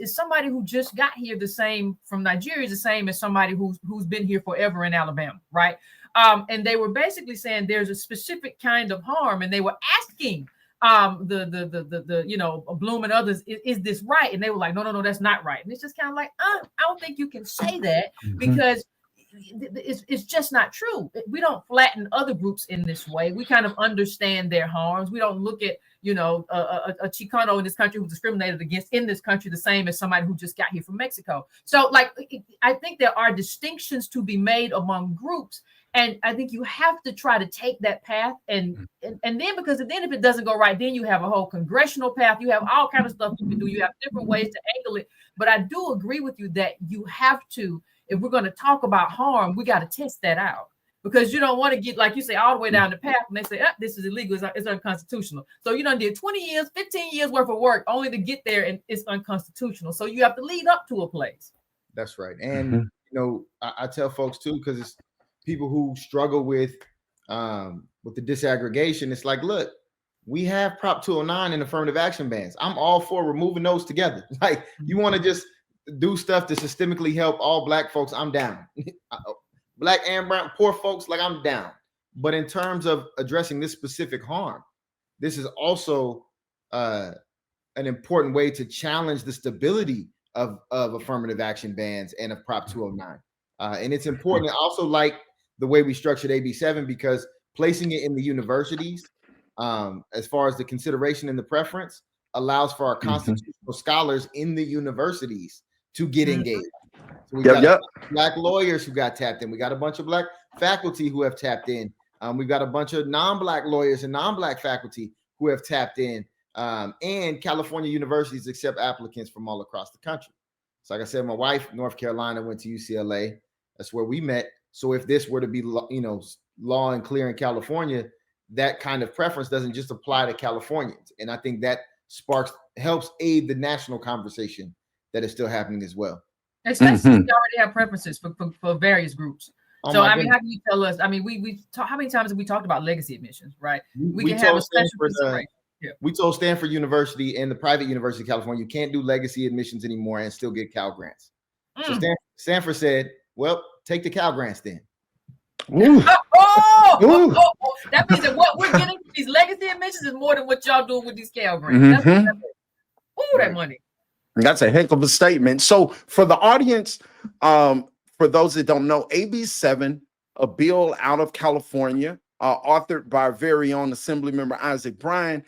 somebody who just got here the same from Nigeria is the same as somebody who's been here forever in Alabama, right? And they were basically saying there's a specific kind of harm, and they were asking the Bloom and others, is this right? And they were like, no, that's not right. And it's just kind of like, I don't think you can say that, because it's just not true. We don't flatten other groups in this way. We kind of understand their harms. We don't look at a Chicano in this country who's discriminated against in this country the same as somebody who just got here from Mexico. So I think there are distinctions to be made among groups, and I think you have to try to take that path, and then, because then if it doesn't go right, then you have a whole congressional path. You have all kinds of stuff you can do. You have different ways to angle it. But I do agree with you that you have to, if we're going to talk about harm, we got to test that out. Because you don't want to get, like you say, all the way down the path and they say, this is illegal, it's unconstitutional. So you done did 20 years, 15 years worth of work only to get there and it's unconstitutional. So you have to lead up to a place. That's right. And, I tell folks too, because it's people who struggle with the disaggregation. It's like, look, we have Prop 209 and affirmative action bans. I'm all for removing those together. Like, you want to just do stuff to systemically help all Black folks, I'm down. Black and brown, poor folks, like, I'm down. But in terms of addressing this specific harm, this is also an important way to challenge the stability of affirmative action bans and of Prop 209. And it's important. I also like the way we structured AB 7 because placing it in the universities, as far as the consideration and the preference, allows for our constitutional scholars in the universities to get engaged. So we got Black lawyers who got tapped in. We got a bunch of Black faculty who have tapped in. We've got a bunch of non-Black lawyers and non-Black faculty who have tapped in. And California universities accept applicants from all across the country. So like I said, my wife, North Carolina, went to UCLA. That's where we met. So if this were to be, law and clear in California, that kind of preference doesn't just apply to Californians. And I think that helps aid the national conversation that is still happening as well. Especially we already have preferences for various groups. So I mean, how can you tell us? I mean, we talk, how many times have we talked about legacy admissions, right? We can have a special consideration. We told Stanford University and the private University of California, you can't do legacy admissions anymore and still get Cal grants. So Stanford said, well, take the Cal grants then. That means that what we're getting from these legacy admissions is more than what y'all doing with these Cal grants. That money. That's a heck of a statement. So for the audience, for those that don't know, AB 7, a bill out of California, authored by our very own Assembly Member Isaac Bryan,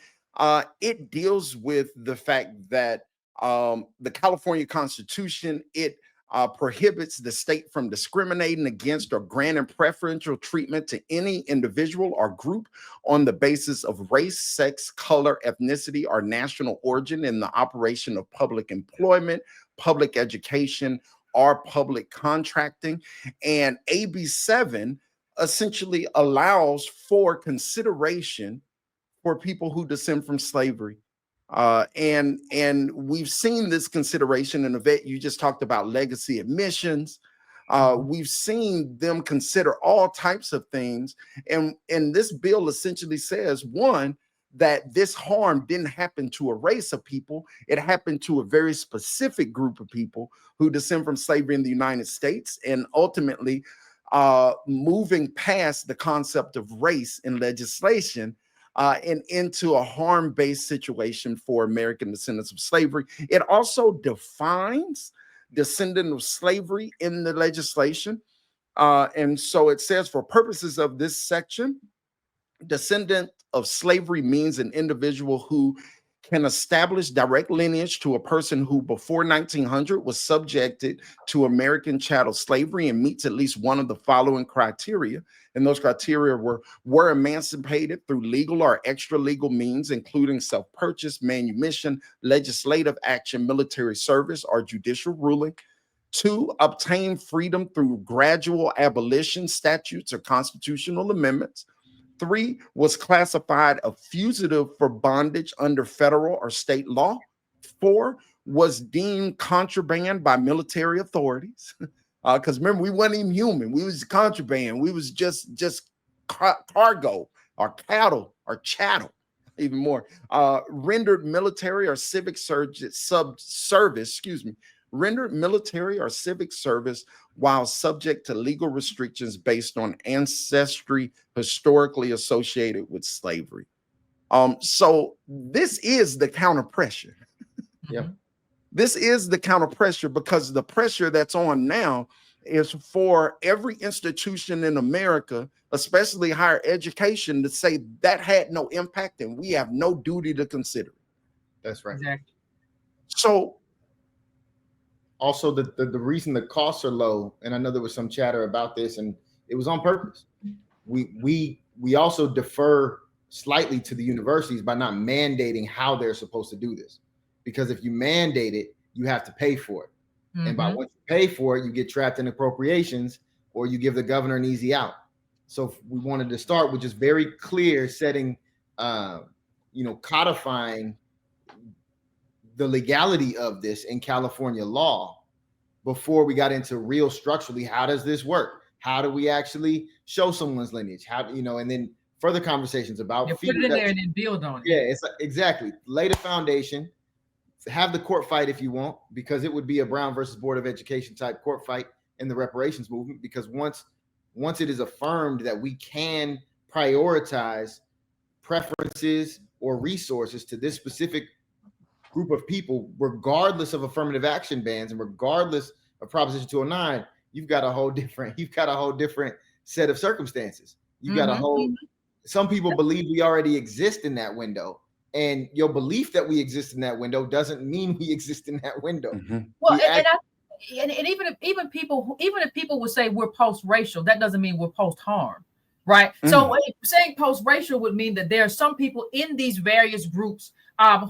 it deals with the fact that the California Constitution, it prohibits the state from discriminating against or granting preferential treatment to any individual or group on the basis of race, sex, color, ethnicity, or national origin in the operation of public employment, public education, or public contracting. And AB 7 essentially allows for consideration for people who descend from slavery. And we've seen this consideration in Yvette. You just talked about legacy admissions. We've seen them consider all types of things. And this bill essentially says, one, that this harm didn't happen to a race of people. It happened to a very specific group of people who descend from slavery in the United States, and ultimately moving past the concept of race in legislation and into a harm-based situation for American descendants of slavery. It also defines descendant of slavery in the legislation. And so it says, for purposes of this section, descendant of slavery means an individual who can establish direct lineage to a person who before 1900 was subjected to American chattel slavery and meets at least one of the following criteria. And those criteria were emancipated through legal or extra legal means, including self-purchase, manumission, legislative action, military service, or judicial ruling. 2, obtain freedom through gradual abolition, statutes, or constitutional amendments. 3, was classified a fugitive for bondage under federal or state law. 4, was deemed contraband by military authorities. Because remember, we weren't even human. We was contraband. We was just cargo or cattle or chattel, even more. Rendered military or civic service, rendered military or civic service while subject to legal restrictions based on ancestry historically associated with slavery. So this is the counter pressure. This is the counter pressure, because the pressure that's on now is for every institution in America, especially higher education, to say that had no impact and we have no duty to consider it. That's right. Exactly. So also the reason the costs are low, and I know there was some chatter about this, and it was on purpose. We also defer slightly to the universities by not mandating how they're supposed to do this, because if you mandate it, you have to pay for it. And by Mhm. once you pay for it, you get trapped in appropriations, or you give the governor an easy out. So we wanted to start with just very clear setting, codifying the legality of this in California law before we got into real structurally, how does this work? How do we actually show someone's lineage? How, and then further conversations about put it in there and then build on it. Yeah, it's exactly. Lay the foundation, have the court fight if you want, because it would be a Brown versus Board of Education type court fight in the reparations movement, because once it is affirmed that we can prioritize preferences or resources to this specific group of people, regardless of affirmative action bans and regardless of Proposition 209, you've got a whole different set of circumstances. You've got a whole, some people believe we already exist in that window. And your belief that we exist in that window doesn't mean we exist in that window. Mm-hmm. Well, and even if people would say we're post-racial, that doesn't mean we're post-harm, right? Mm-hmm. So saying post-racial would mean that there are some people in these various groups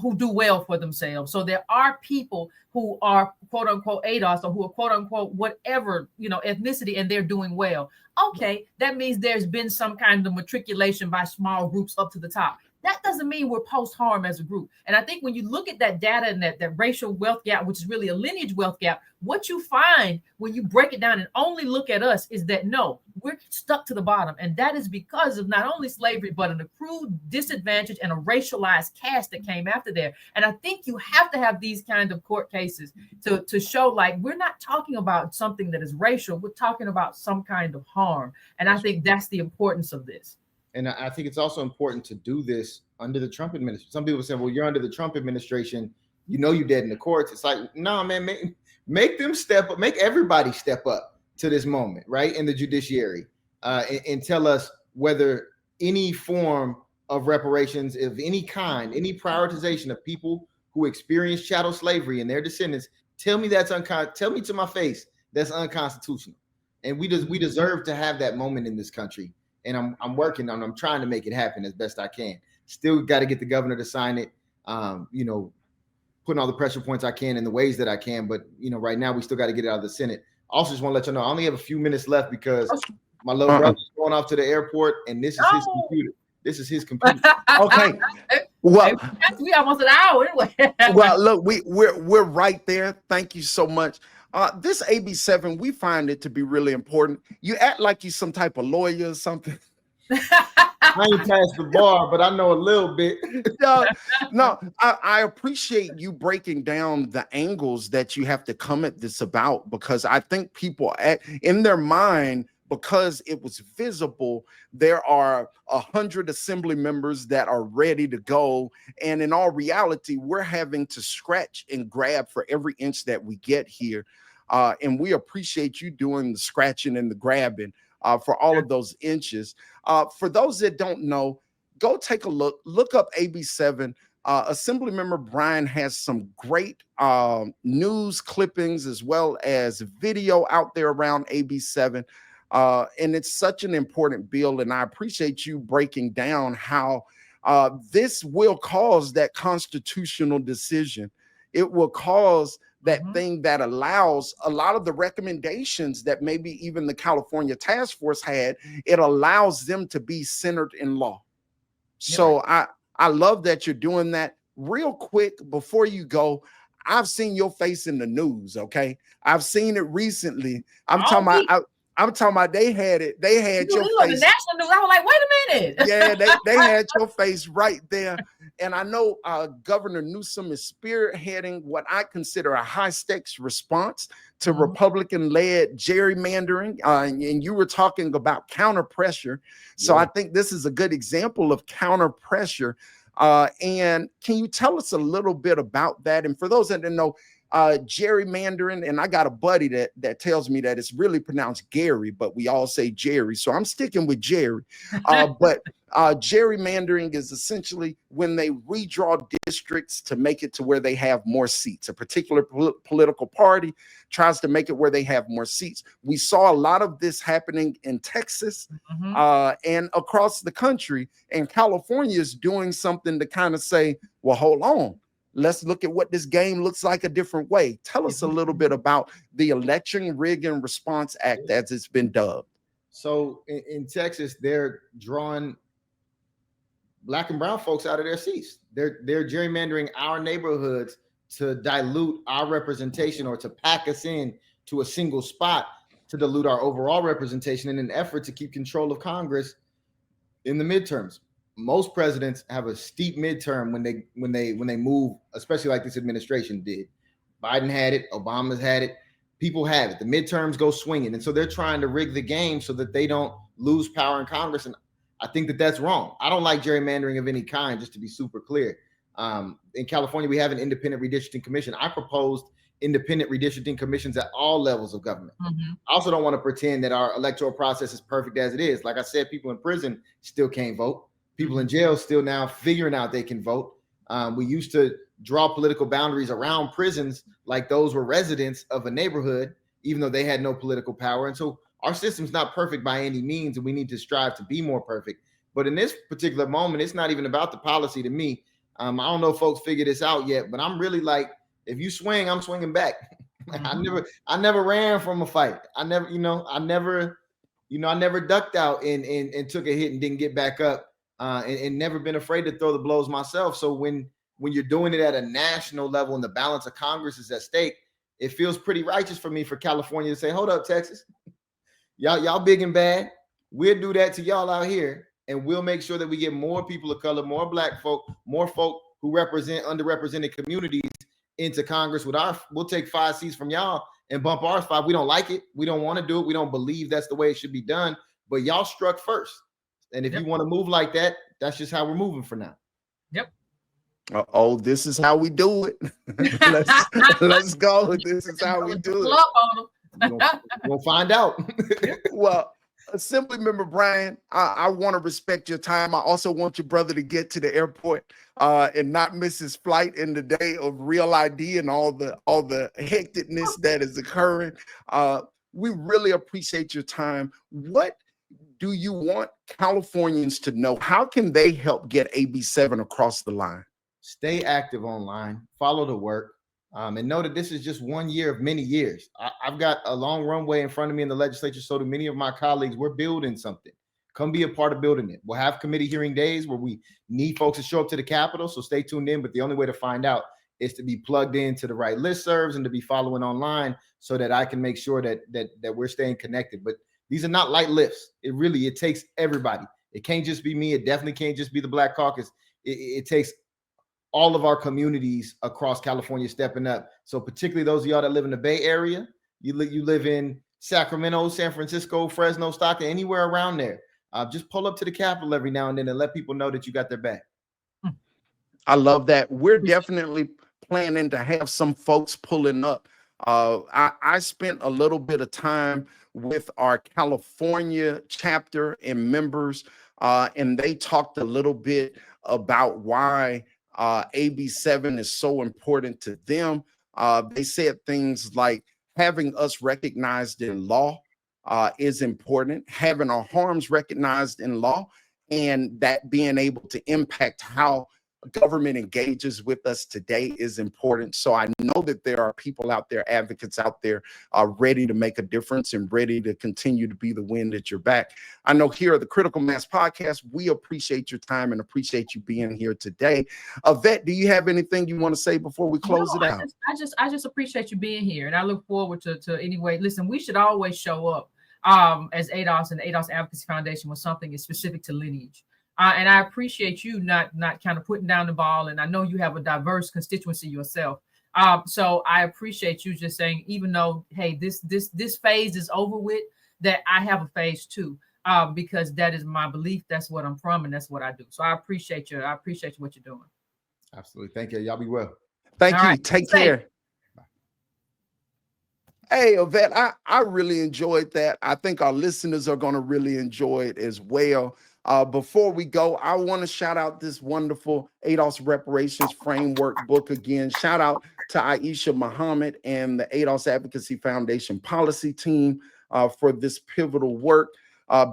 who do well for themselves. So there are people who are quote unquote ADOS or who are quote unquote whatever, ethnicity, and they're doing well. Okay, that means there's been some kind of matriculation by small groups up to the top. That doesn't mean we're post-harm as a group. And I think when you look at that data and that racial wealth gap, which is really a lineage wealth gap, what you find when you break it down and only look at us is that, no, we're stuck to the bottom. And that is because of not only slavery, but an accrued disadvantage and a racialized caste that came after there. And I think you have to have these kind of court cases to show, like, we're not talking about something that is racial. We're talking about some kind of harm. And I think that's the importance of this. And I think it's also important to do this under the Trump administration. Some people say, well, you're under the Trump administration, you're dead in the courts. It's like, no, man, make them step up, make everybody step up to this moment, right? In the judiciary, and tell us whether any form of reparations of any kind, any prioritization of people who experienced chattel slavery and their descendants, tell me tell me to my face that's unconstitutional. And we deserve to have that moment in this country. And I'm working on, I'm trying to make it happen as best I can. Still got to get the governor to sign it, putting all the pressure points I can in the ways that I can. But, right now we still got to get it out of the Senate. Also just want to let you know, I only have a few minutes left because my little brother's going off to the airport and this is his computer. This is his computer. Okay. Well, we almost an hour anyway. Well, look, we're right there. Thank you so much. This AB7, we find it to be really important. You act like you're some type of lawyer or something. I ain't passed the bar, but I know a little bit. No, I appreciate you breaking down the angles that you have to come at this about, because I think people in their mind, because it was visible, there are 100 assembly members that are ready to go. And in all reality, we're having to scratch and grab for every inch that we get here. And we appreciate you doing the scratching and the grabbing for all of those inches. For those that don't know, go take a look up AB7. Assemblymember Bryan has some great news clippings as well as video out there around AB7. And it's such an important bill. And I appreciate you breaking down how this will cause that constitutional decision. It will cause that thing that allows a lot of the recommendations that maybe even the California task force had, it allows them to be centered in law. So I love that you're doing that. Real quick, before you go, I've seen your face in the news, okay? I've seen it recently. I'm talking about they had it. They had your face. The national news. I was like, wait a minute. Yeah, they had your face right there. And I know Governor Newsom is spearheading what I consider a high-stakes response to Republican-led gerrymandering. And you were talking about counter pressure. So I think this is a good example of counter pressure. And can you tell us a little bit about that? And for those that didn't know, gerrymandering, and I got a buddy that tells me that it's really pronounced Gary, but we all say Jerry, so I'm sticking with Jerry. But gerrymandering is essentially when they redraw districts to make it to where they have more seats. A particular political party tries to make it where they have more seats. We saw a lot of this happening in Texas and across the country, and California is doing something to kind of say, well, hold on. let's look at what this game looks like a different way. Tell us a little bit about the Election Rigging Response Act as it's been dubbed. So in Texas, they're drawing Black and brown folks out of their seats. They're gerrymandering our neighborhoods to dilute our representation or to pack us in to a single spot to dilute our overall representation in an effort to keep control of Congress in the midterms. Most presidents have a steep midterm when they move, especially like this administration did. Biden had it, Obama's had it, people have it. The midterms go swinging, and so they're trying to rig the game so that they don't lose power in Congress. And I think that that's wrong. I don't like gerrymandering of any kind, just to be super clear. In California, we have an independent redistricting commission. I proposed independent redistricting commissions at all levels of government. I also don't want to pretend that our electoral process is perfect as it is. Like I said, people in prison still can't vote. People in jail still now figuring out they can vote. We used to draw political boundaries around prisons like those were residents of a neighborhood, even though they had no political power. And so our system's not perfect by any means, and we need to strive to be more perfect. But in this particular moment, it's not even about the policy to me. I don't know if folks figure this out yet, but I'm really like, if you swing, I'm swinging back. I never ran from a fight. I never ducked out and took a hit and didn't get back up, and never been afraid to throw the blows myself. So when you're doing it at a national level and the balance of Congress is at stake, it feels pretty righteous for me for California to say, hold up, Texas, y'all big and bad. We'll do that to y'all out here, and we'll make sure that we get more people of color, more Black folk, more folk who represent underrepresented communities into Congress. We'll take 5 seats from y'all and bump ours 5. We don't like it. We don't want to do it. We don't believe that's the way it should be done. But y'all struck first. And if you want to move like that, that's just how we're moving for now. Yep. Oh, this is how we do it. let's go. This is how we do it. We'll find out. Well, Assembly Member Bryan, I want to respect your time. I also want your brother to get to the airport and not miss his flight in the day of Real ID and all the hecticness that is occurring. We really appreciate your time. What do you want Californians to know? How can they help get AB 7 across the line? Stay active online, follow the work, and know that this is just 1 year of many years. I've got a long runway in front of me in the legislature, so do many of my colleagues. We're building something. Come be a part of building it. We'll have committee hearing days where we need folks to show up to the Capitol, so stay tuned in. But the only way to find out is to be plugged into the right listservs and to be following online so that I can make sure that we're staying connected. But these are not light lifts. It takes everybody. It can't just be me. It definitely can't just be the Black Caucus. It takes all of our communities across California stepping up. So particularly those of y'all that live in the Bay Area, you live in Sacramento, San Francisco, Fresno, Stockton, anywhere around there. Just pull up to the Capitol every now and then and let people know that you got their back. I love that. We're definitely planning to have some folks pulling up. I spent a little bit of time with our California chapter and members, and they talked a little bit about why AB 7 is so important to them. They said things like having us recognized in law is important, having our harms recognized in law, and that being able to impact how government engages with us today is important. So I know that there are people out there, advocates out there, ready to make a difference and ready to continue to be the wind at your back. I know here at the Critical Mass Podcast, we appreciate your time and appreciate you being here today. Yvette, do you have anything you want to say before we close it out? I just appreciate you being here, and I look forward to anyway. Listen, we should always show up as ADOS and the ADOS Advocacy Foundation with something is specific to lineage. And I appreciate you not kind of putting down the ball. And I know you have a diverse constituency yourself. So I appreciate you just saying, even though, hey, this phase is over with, that I have a phase 2, because that is my belief. That's what I'm from, and that's what I do. So I appreciate you. I appreciate what you're doing. Absolutely. Thank you. Y'all be well. Thank you. Take care. Hey, Yvette, I really enjoyed that. I think our listeners are going to really enjoy it as well. Before we go, I want to shout out this wonderful ADOS Reparations Framework book again. Shout out to Aisha Muhammad and the ADOS Advocacy Foundation policy team for this pivotal work.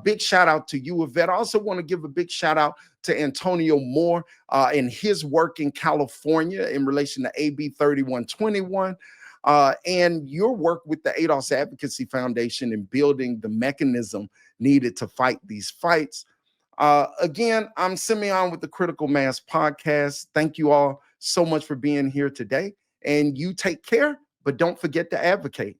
Big shout out to you, Yvette. I also want to give a big shout out to Antonio Moore and his work in California in relation to AB 3121. And your work with the ADOS Advocacy Foundation in building the mechanism needed to fight these fights. Again, I'm Simeon with the Critical Mass Podcast. Thank you all so much for being here today. And you take care, but don't forget to advocate.